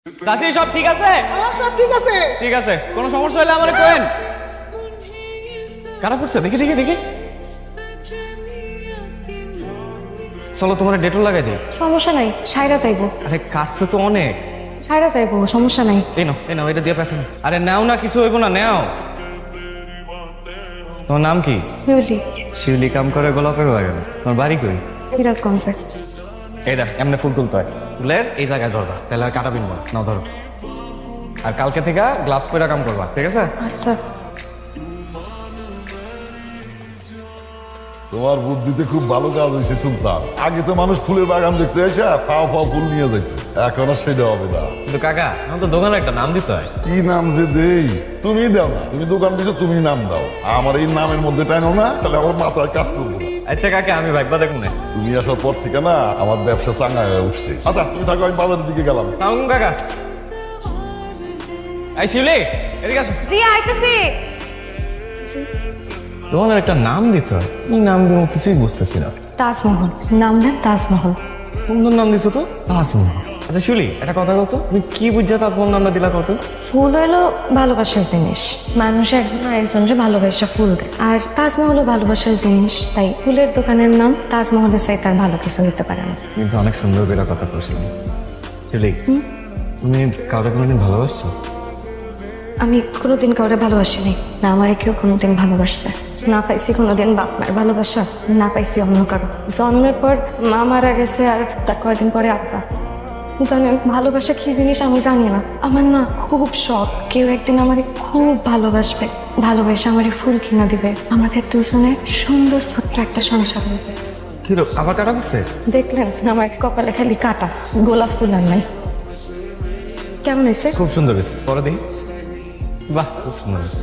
চাচি সব ঠিক আছে? সব ঠিক আছে। ঠিক আছে, কোনো সমস্যা হলে আমারে কইেন। কারা ফুটছে দেখি দেখি দেখি। চলো তোমার ডেটল লাগাই দিই। সমস্যা নাই, সাইরা চাইবো। আরে কাটছে তো অনেক। সাইরা চাইবো, সমস্যা নাই। এই নাও এটা দিয়ে পেছানো। আরে নাও না, কিছু হইব না, নাও। তোমার নাম কি? শিউলি। শিউলি কাম করে গোলাপের বাগান। তোমার বাড়ি কই? সিরাজগঞ্জে। এই দেখ এমনি ফুল তুলতে হয়, ফুলের এই জায়গায় ধরবা, তাহলে আর কাটা বিনবা। নাও ধরো। আর কালকে থেকে গ্লাভস পরে কাম করবা, ঠিক আছে? আচ্ছা। তোমার বুদ্ধিতে খুব ভালো কাজ হয়েছে সুলতান। আগে তো মানুষ ফুলের বাগান দেখতে এসে পাও ফুল নিয়ে যাইতো, এখন আর সেটা হবে না। কিন্তু কাকা, আমার তো দোকানে একটা নাম দিতে হয়। কি নাম যে দেই? তুমি দাও না, তুমি দোকান দিছো, তুমি নাম দাও। আমার এই নামের মধ্যে টাইনো না, তাহলে আমার মাথায় কাজ করবো না। আচ্ছা কাকা, আমি ভাইবা দেখুন না। তুমি আসার পর থেকে না আমার ব্যবসা চাঙ্গা হয়ে উঠছে। আচ্ছা তুমি থাকো, আমি বাজারের দিকে গেলাম। সালাম কাকা। এই শিউলি, এদিকে আসো। জি আইতেছি। তোমার একটা নাম দিতে হয়, কি নাম দিব কিছুই বুঝতেছি না। তাজমহল, নাম দেন তাজমহল। সুন্দর নাম দিছো তো, তাজমহল। আচ্ছা শিউলি, একটা কথা বলতো, তুমি কি বুঝছা তাজমহল নামটা দিলা কত? ফুল হলো ভালোবাসার জিনিস, মানুষ একজন আরেকজনকে ভালোবাসা ফুল দেয়। আর তাজমহলও ভালোবাসার জিনিস, তাই ফুলের দোকানের নাম তাজমহলের চাই তার ভালো কিছু হতে পারে না। কিন্তু অনেক সুন্দর করে কথা বলছিলাম। শিউলি, তুমি কাউকে কোনোদিন ভালোবাসছো? আমি কোনোদিন কাউরে ভালোবাসিনি, না আমারে কেউ কোনোদিন ভালোবাসছে। না পাইছি কোনোদিন বাপ মায়ের ভালোবাসা, না পাইছি অন্য কারো। জন্মের পর মা মারা গেছে, আর তার কয়েকদিন পরে আব্বা। জানেন ভালোবাসা কি জিনিস আমি জানি না। আমার না খুব শখ কেউ একদিন আমারে খুব ভালোবাসবে, ভালোবেসে আমারে ফুল কিনা দিবে, আমাদের দুজনে সুন্দর ছোট্ট একটা সংসার হবে। কি রো, আবার কাটা পড়ছে? দেখলেন আমার কপালে খালি কাটা, গোলাপ ফুল আর নাই। কেমন হয়েছে? খুব সুন্দর হয়েছে, পরে দিই। বাহ, খুব সুন্দর হয়েছে।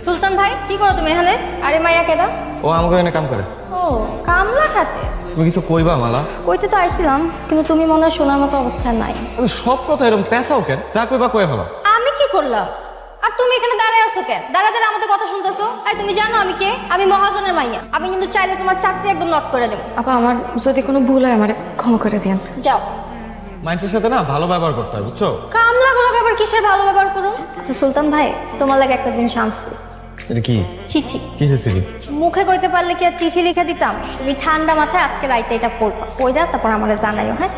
সুলতান ভাই কি করো তুমি এখানে? আরে মাইয়া কেডা? ও আমাকে এনে কাম করে। ও কামলা খাতে। তুমি কিছু কইবা মালা? কইতে তো আইছিলাম, কিন্তু তুমি মনে হয় শোনার মতো অবস্থায় নাই। তুমি সব কথা এরকম পেঁচাও কেন? যা কইবা কয়ে ফেলো। আমি কি করলাম? আর তুমি এখানে দাঁড়ায় আছো কেন? দাঁড়া দাঁড়া আমাদের কথা শুনতেছো? এই তুমি জানো আমি কে? আমি মহাজনের মাইয়া। আমি কিন্তু চাইলে তোমার চাকরি একদম নট করে দেবো। আপা আমার যদি কোনো ভুল হয় আমারে ক্ষমা করে দিন। যাও। মানুষের সাথে না ভালো ব্যবহার করতে হয়, বুঝছো? কামলা গুলোকে আবার কিসের ভালো ব্যবহার করো? আচ্ছা সুলতান ভাই, তোমার লাগে একটা জিনিস আনছি। এটা কি? চিঠি। কিসের চিঠি? মুখে কইতে পারলে কি আর চিঠি লিখে দিতাম? তুমি ঠান্ডা মাথায় আজকে রাইতে এটা পড়বা, পড়া তারপর আমারে জানাইও। হ্যাঁ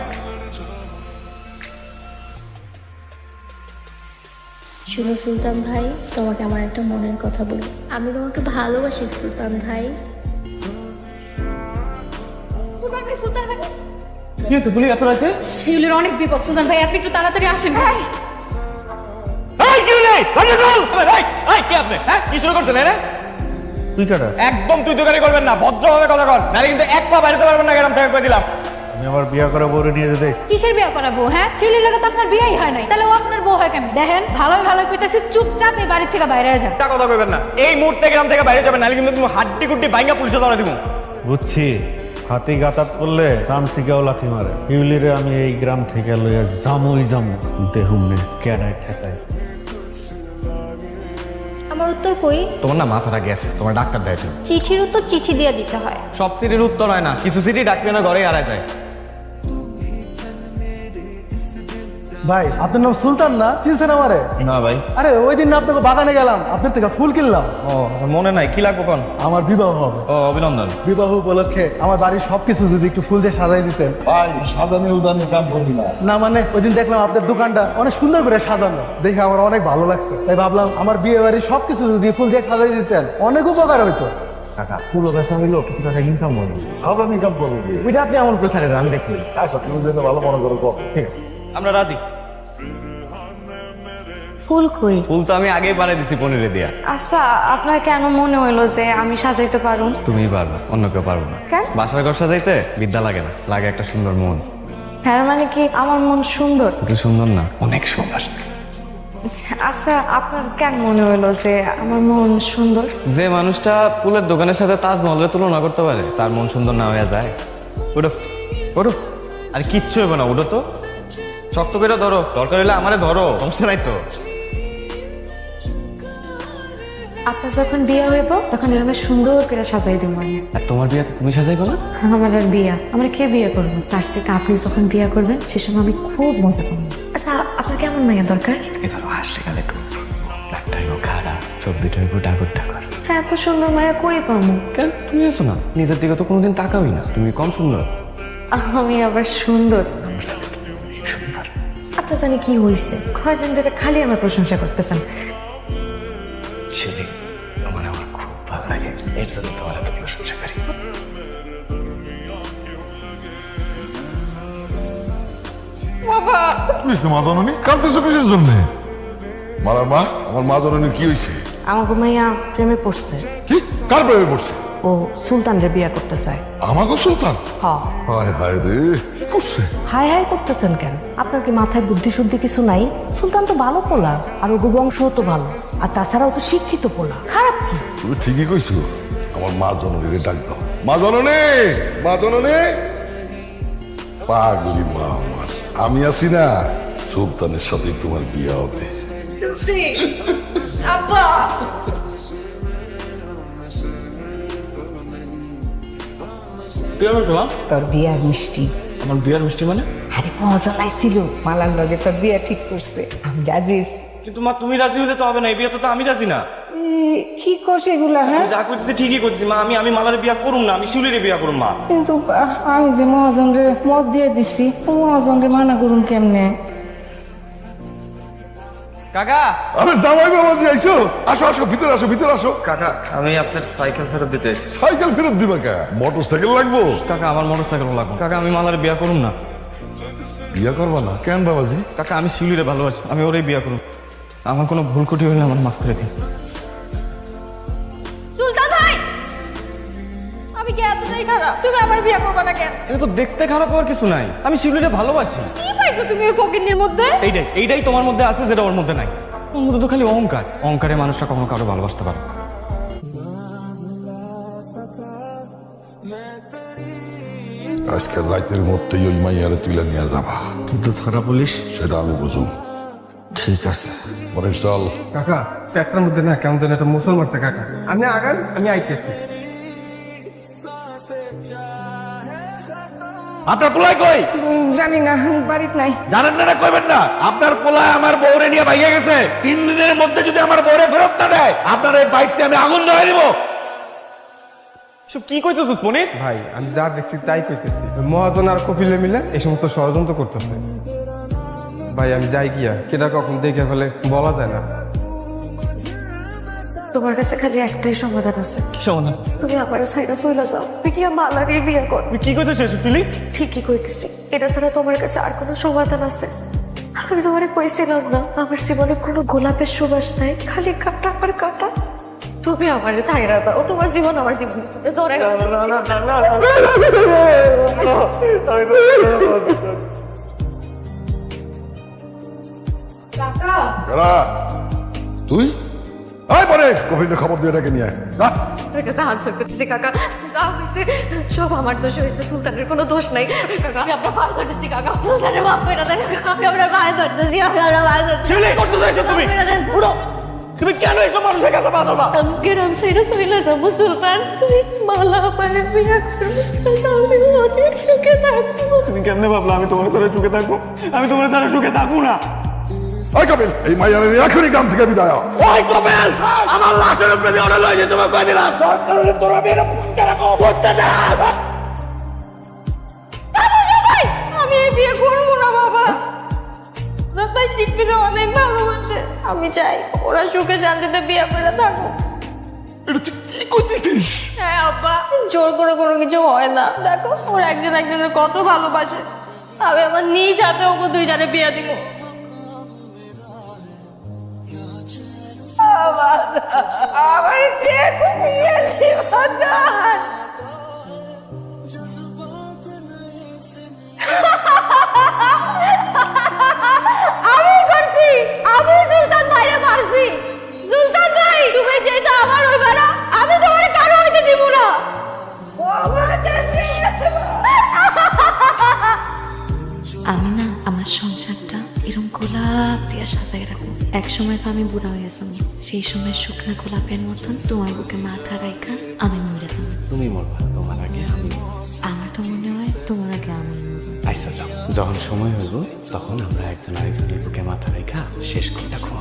শুনো সুলতান ভাই, তোমাকে আমার একটা মনের কথা বলি। আমি তোমাকে ভালোবাসি সুলতান ভাই। কি হচ্ছে তুমি এত রাতে? শিউলির অনেক বিপদ সুলতান ভাই, আপনি একটু তাড়াতাড়ি আসেন। এই শিউলি, আরে বল। এই কি আপনি? হ্যাঁ কি শুরু করছেন এরা? তুই কাটা। একদম তুই দোকানি করবেন না, ভদ্রভাবে কথা কর। নালে কিন্তু এক পা বাইরে পারবেন না, গ্রাম থেকে কই দিলাম। আমি আমার বিয়ে করা বউরে নিয়ে যেতে এসেছি। কিসের বিয়ে করাবো? হ্যাঁ শিউলির লাগে তো আপনার বিয়েই হয় নাই, তাহলে ও আপনার বউ হয় কেমন? দেখেন ভালো ভালো কইতেছি, চুপচাপ এই বাড়ি থেকে বাইরে যান। একটা কথা কইবেন না, এই মুহূর্তে গ্রাম থেকে বাইরে যাবেন, নালে কিন্তু তুমি হাড্ডি গুড্ডি ভাঙা পুলিশে ধরে দিব। বুঝছি, হাতি গাতাত করলে চামচিকাও লাথি মারে। ইউলিরে আমি এই গ্রাম থেকে লইয়া জামুই জামু দেহুমনে কেডায় ঠেকায়। আমার উত্তর কই? তোমার না মাথাটা গেছে, তোমার ডাক্তার দেয়। চিঠির উত্তর চিঠি দিয়ে দিতে হয়। সব সিটির উত্তর হয় না, কিছু সিটি ডাকবে না, ঘরে হারায় যায়। ভাই আপনার নাম সুলতান না? চিনছেন আমারে? না ভাই। আরে ওই দিন না আপনাকে বাগানে গেলাম, আপনার থেকে ফুল কিনলাম। ও আচ্ছা, মনে নাই, কি লাগবে কোন? আমার বিবাহ হবে। ও অভিনন্দন। বিবাহ উপলক্ষে আমার বাড়ির সবকিছু যদি একটু ফুল দিয়ে সাজাই দিতেন। ভাই সাজানি উদানি কাম করবি না। না মানে ওই দিন দেখলাম আপনার দোকানটা অনেক সুন্দর করে সাজানো, দেখে আমার অনেক ভালো লাগছে। তাই ভাবলাম আমার বিয়ে বাড়ির সবকিছু যদি ফুল দিয়ে সাজাই দিতেন অনেক উপকার হইতো। কাকা পুরো বেচা হইলো, কিছু টাকা ইনকাম হইলো। সাজানি কাম করবি। ওইটা আপনি আমার উপরে ছাড়ে দেন, আমি দেখি। আচ্ছা তুমি যেটা ভালো মনে করো কর। ঠিক আছে, আমরা রাজি। ফুল কই? ফুল তো আমি আগেই পারে দিছি পনিরে দিয়া। আচ্ছা আপনার কেন মনে হইলো যে আমি সাজাইতে পারুম? তুমিই পারবা, অন্য কেউ পারবো না। কেন? বাসার ঘর সাজাইতে বিদ্যা লাগে না, লাগে একটা সুন্দর মন। হ্যাঁ মানে কি আমার মন সুন্দর? কিন্তু সুন্দর না, অনেক সুন্দর। আচ্ছা আপনার কেন মনে হইলো যে আমার মন সুন্দর? যে মানুষটা ফুলের দোকানের সাথে তাজমহলের তুলনা করতে পারে, তার মন সুন্দর না হয়ে যায়। ওঠো ওঠো, আর কিচ্ছু হবে না, ওঠো তো। শক্ত করে ধরো, দরকার হলে আমারে ধরো, সমস্যা নাই তো। আপনার যখন বিয়ে হইব তখন এরকম সুন্দর করে সাজাই দেবো আমি। আর তোমার বিয়াতে তুমি সাজাইবে না? আমার আর বিয়া, আমার কে বিয়ে করবো? তার থেকে আপনি যখন বিয়ে করবেন সে সময় আমি খুব মজা করবো। আচ্ছা, আপনার কেমন মাইয়া দরকার? এই ধরো হাসলে গেলে একটু ব্ল্যাকটা হইব খাড়া, সবজিটা হইব ডাগর ডাগর। হ্যাঁ, এত সুন্দর মায়া কই পাবো? কেন তুমি এসো না? নিজের দিকে তো কোনোদিন তাকাওই না, তুমি কম সুন্দর। আমি আবার সুন্দর? আমার সাথে তো অনেক সুন্দর। আপনার জানি কি হয়েছে, কয়দিন ধরে খালি আমার প্রশংসা করতেছেন। শিলি, তোমার আমার খুব ভালো লাগে, এর জন্য তোমার এত প্রশংসা করি। মা জননী কাঁদতেছো কিসের জন্য? মালার মা, আমার মা জননীর কি হয়েছে? আমাকে মাইয়া প্রেমে পড়ছে। কি কার প্রেমে পড়ছে? ও সুলতানরে বিয়া করতে চায়। আমাকে সুলতান? হ। হায় হায় রে, কি করছে? হাই হাই করতেছেন কেন? আপনার কি মাথায় বুদ্ধি শুদ্ধি কিছু নাই? সুলতান তো ভালো পোলা, আর ওগো বংশও তো ভালো, আর তাছাড়াও তো শিক্ষিত পোলা, খারাপ কি? তুমি ঠিকই কইছো। আমার মা জননীরে ডাক দাও। মা জননী, মা জননী। পাগলি মা আমার, আমি আছি না, সুলতানের সাথে তোমার বিয়ে হবে। আব্বা, কি হবে তোমার? তোর বিয়ার মিষ্টি। আমার বিয়ার মিষ্টি মানে? আরে মজা লাইছিল, মালার লগে তোর বিয়া ঠিক করছে, আমি রাজিস। কিন্তু মা তুমি রাজি হলে তো হবে না, এই বিয়েতে তো আমি রাজি না। কি করছ এগুলা? হ্যাঁ, যা করতেছি ঠিকই করতেছি মা, আমি মালার বিয়া করুম না, আমি শিউলির বিয়া করুম মা। কিন্তু আমি যে মহাজনরে মত দিয়ে দিছি, মহাজনরে মানা করুন কেমনে? কাকা, আরে জামাই বাবা যে আইছো, আসো আসো, ভিতরে আসো, ভিতরে আসো। কাকা আমি আপনার সাইকেল ফেরত দিতে এসেছি। সাইকেল ফেরত দিবা কে? মোটর সাইকেল লাগবো? কাকা আমার মোটর সাইকেল লাগবে। কাকা আমি মালার বিয়া করুম না। বিয়া করবা না কেন বাবাজি? কাকা আমি শিউলিরে ভালোবাসি, আমি ওরই বিয়া করুম। আমার কোনো ভুল ত্রুটি হলে আমার মাফ করে দিন। সুলতান ভাই, আমি কি এতটাই খারাপ? তুমি আমার বিয়ে করবে না কেন? এটা তো দেখতে খারাপ হওয়ার কিছু নাই, আমি শিউলিরে ভালোবাসি। কি পাইছো তুমি ওই ফকিন্নির মধ্যে? এইটাই তোমার মধ্যে আছে যেটা ওর মধ্যে নাই। ওর মধ্যে তো খালি অহংকার, অহংকারে মানুষরা কখনো কারো ভালোবাসতে পারে। আজকের রাতের মধ্যেই ওই মাইয়ারে তুলে নিয়ে যাবা। কিন্তু থানা পুলিশ? সেটা আমি বুঝুম। ঠিক আছে। পরে চল। কাকা চ্যাপ্টার মধ্যে না কেমন যেন একটা মুসল মারছে কাকা। আপনি আগান, আমি আইতেছি। আপনার পোলাই কই? জানি না, বাড়িতে নাই। জানেন না, কইবেন না। আপনার পোলায় আমার বউরে নিয়ে ভাইয়া গেছে। 3 দিনের মধ্যে যদি আমার বউরে ফেরত না দেয়, আপনার এই বাইকটা আমি আগুন ধরে দিব। সব কি কইতেছ পনির? ভাই আমি যা দেখছি তাই কইতেছি, মহাজন আর কপিলে মিলে এই সমস্ত ষড়যন্ত্র করতেছে। ভাই আমি যাই গিয়া, কেটা কখন দেখে ফেলে বলা যায় না। তোমার কাছে খালি একটাই সমাধান আছে। কি সমাধান? তুমি আমার সাইডে চলে যাও, তুই মালারে বিয়ে কর। তুমি কি কইতেছ শিউলি? ঠিকই কইতেছি, এটা ছাড়া তোমার কাছে আর কোনো সমাধান আছে? আমি তোমারে কইছিলাম না আমার জীবনে কোনো গোলাপের সুবাস নাই, খালি কাটা আর কাটা। তুমি আমার ছাইরা দাও, তোমার জীবন আমার জীবন জোরে। কারা? তুই? আয় পরে কপিলে খবর দিয়ে ডেকে নিয়ে আয়। যা। আপনার কাছে হাত জোর করতেছি কাকা, যা হয়েছে সব আমার দোষ হয়েছে, সুলতানের কোনো দোষ নাই কাকা। আমি আপনার ভাই করতেছি কাকা, সুলতানের মাফ করে দেন কাকা। আমি আপনার ভাই ধরতেছি, আপনার ভাই ধরতেছি। শিউলি করতে চাইছো তুমি? উঠো। তুমি কেন এসব মানুষের কাছে পা ধরবা? গ্রাম সাইডে চলে যাবো সুলতান, তুমি মালা পায়ে বিয়ে করবে, আমি অনেক সুখে থাকবো। তুমি কেমনে ভাবলা আমি তোমার সাথে সুখে থাকবো? আমি তোমার সাথে সুখে থাকবো না। ওই কপিল, এই মাইয়ারে নিয়ে এখনই গ্রাম থেকে বিদায় হ। ওই কবেল, আমার লাশের উপরে দিয়ে অর্ডার লয়ে যেতে তোমার কয় দিলাম। সরকারের তোর আমি এটা পুঁতে রাখো, করতে না। আমি এই বিয়ে করবো না বাবা। ভাই শিল্পীরা অনেক ভালোবাসে, আমি চাই ওরা সুখে শান্তিতে বিয়ে করে থাকুক। এটা তুই কি করতেছিস? হ্যাঁ আব্বা, জোর করে কোনো কিছু হয় না। দেখো ওরা একজন একজনের কত ভালোবাসে, আমি আমার নিজ হাতে ওকে দুইটারে বিয়ে দিব। আমার বিয়ে করিয়ে দিবা না। আমি করছি, আমি সুলতান ভাইরে মারছি। সুলতান ভাই তুমি যেটা আমার হইবে না, আমি তোমার কারো হইতে দিব না। আমি না আমার সংসারটা এরকম গোলাপ দিয়ে সাজাই রাখবো। এক সময় তো আমি বুড়া হয়ে গেছিলাম, সেই সময় শুকনা গোলাপের মতন তোমার বুকে মাথা রাখা আমি মরে গেছিলাম। তুমি মরবা, তোমার আগে আমি মরবো। আমার তো মনে হয় তোমার আগে আমি মরবো। আচ্ছা যাও, যখন সময় হইব তখন আমরা একজন আরেকজনের বুকে মাথা রেখা শেষ করে রাখবো।